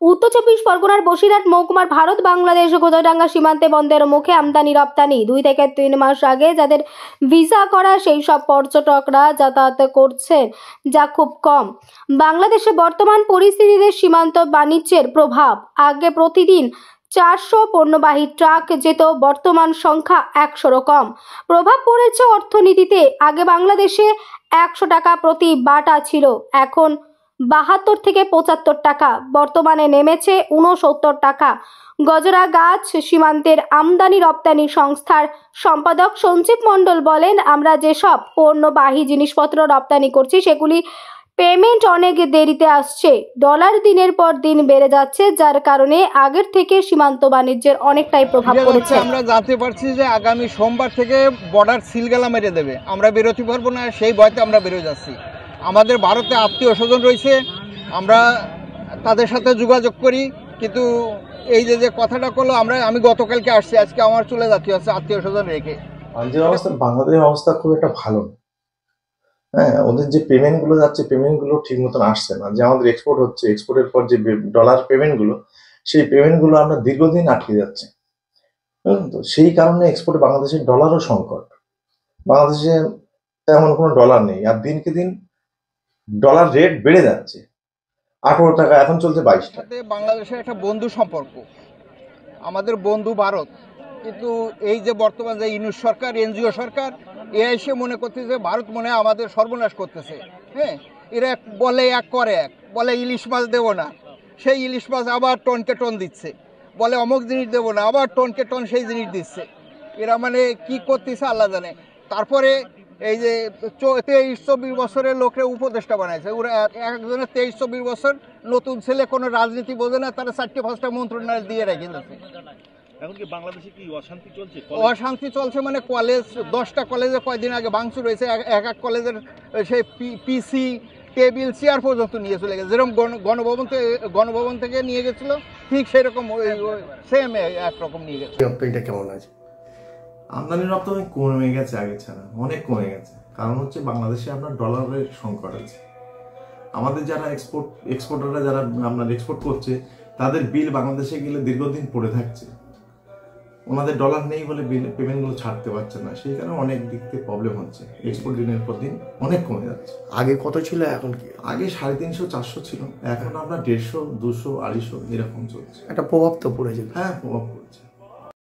উত্তর চব্বিশ পরগনার বসিরহাট মহকুমার ভারত বাংলাদেশ গোদাডাঙ্গা সীমান্তে বন্ধের মুখে আমদানি রপ্তানি 2 থেকে 3 মাস আগে যাদের ভিসা করা সেই সব পর্যটকরা যাতায়াত করছেন, যা খুব কম। বাংলাদেশে বর্তমান পরিস্থিতিতে সীমান্ত বাণিজ্যের প্রভাব। আগে প্রতিদিন 400 পণ্যবাহী ট্রাক যেত, বর্তমান সংখ্যা 100 কম। প্রভাব পড়েছে অর্থনীতিতে। আগে বাংলাদেশে 100 টাকা প্রতি বাটা ছিল, এখন 72 থেকে 75 টাকা, বর্তমানে নেমেছে 69 টাকা। গজরা গাছ সীমান্তের আমদানি রপ্তানি সংস্থার সম্পাদক সঞ্জীব মণ্ডল বলেন, আমরা যেসব পণ্যবাহী জিনিসপত্র রপ্তানি করছি সেগুলি পেমেন্ট অনেক দেরিতে আসছে। ডলার দিনের পর দিন বেড়ে যাচ্ছে, যার কারণে আগের থেকে সীমান্ত বাণিজ্যের অনেকটাই প্রভাব পড়েছে। আমরা জানতে পারছি যে আগামী সোমবার থেকে বর্ডার সিলগালা মেরে দেবে, আমরা বেরোতে পারবো না, সেই ভয়তে আমরা বেরোয় যাচ্ছি। আমাদের ভারতে আত্মীয় স্বজন রয়েছে, আমরা তাদের সাথে যোগাযোগ করি, কিন্তু এই যে কথাটা করলো, আমি গতকালকে আসছি, আজকে আমার চলে যাচ্ছি হচ্ছে আত্মীয় স্বজন রেখে। যে অবস্থা, বাংলাদেশের অবস্থা খুব একটা ভালো না। হ্যাঁ, ওদের যে পেমেন্টগুলো যাচ্ছে, পেমেন্টগুলো ঠিক মতন আসছে না। যে আমাদের এক্সপোর্ট হচ্ছে, এক্সপোর্টের পর যে ডলার পেমেন্টগুলো, সেই পেমেন্টগুলো আমরা দীর্ঘদিন আটকে যাচ্ছে। তো সেই কারণে এক্সপোর্টে বাংলাদেশের ডলারও সংকট। বাংলাদেশে তেমন কোনো ডলার নেই, আর দিনকে দিন ডলার রেট বেড়ে যাচ্ছে। 18 টাকা, এখন চলছে 22 টাকা। বাংলাদেশের একটা বন্ধু সম্পর্ক, আমাদের বন্ধু ভারত, কিন্তু এই যে বর্তমান যে ইউনিট সরকার, এনজিও সরকার, এ এসে মনে করতেছে ভারত মনে হয় আমাদের সর্বনাশ করতেছে। হ্যাঁ, এরা বলে এক করে এক, বলে ইলিশ মাছ দেবো না, সেই ইলিশ মাছ আবার টনকে টন দিচ্ছে, বলে অমুক জিনিস দেবো না, আবার টনকে টন সেই জিনিস দিচ্ছে। এরা মানে কি করতেছে আল্লাহ জানে। তারপরে এই যে 23-24 বছরের লোকরে উপদেষ্টা বানাইছে, ওরা একজনের 23-24 বছর, নতুন ছেলে, কোনো রাজনীতি বোঝে না, তারা 4-5টা মন্ত্রণালয় দিয়ে রেখে যাচ্ছে। এখন কি বাংলাদেশে কি অশান্তি চলছে? অশান্তি চলছে মানে কলেজ, 10টা কলেজে কয়দিন আগে ভাঙচুর হয়েছে, এক এক কলেজের সেই পিসি, টেবিল, চেয়ার পর্যন্ত নিয়ে চলে গেছে। যেরকম গণভবন থেকে নিয়ে গেছিল, ঠিক সেরকম সেম একরকম নিয়ে গেছে। এটা কেমন আছে? আমদানি রপ্তানি কমে গেছে, আগে ছাড়া অনেক কমে গেছে। কারণ হচ্ছে বাংলাদেশে আপনার ডলারের সংকট আছে। আমাদের যারা এক্সপোর্টাররা যারা আপনার এক্সপোর্ট করছে, তাদের বিল বাংলাদেশে গেলে দীর্ঘদিন পড়ে থাকছে। ওনাদের ডলার নেই বলে বিল পেমেন্টগুলো ছাড়তে পারছে না, সেই কারণে অনেক দিক থেকে প্রবলেম হচ্ছে। এক্সপোর্ট দিনের পর দিন অনেক কমে যাচ্ছে। আগে কত ছিল, এখন কি? আগে 350-400 ছিল, এখন আপনার 150, 200, 250 এরকম চলছে। একটা প্রভাব তো পড়েছে। হ্যাঁ, প্রভাব পড়েছে।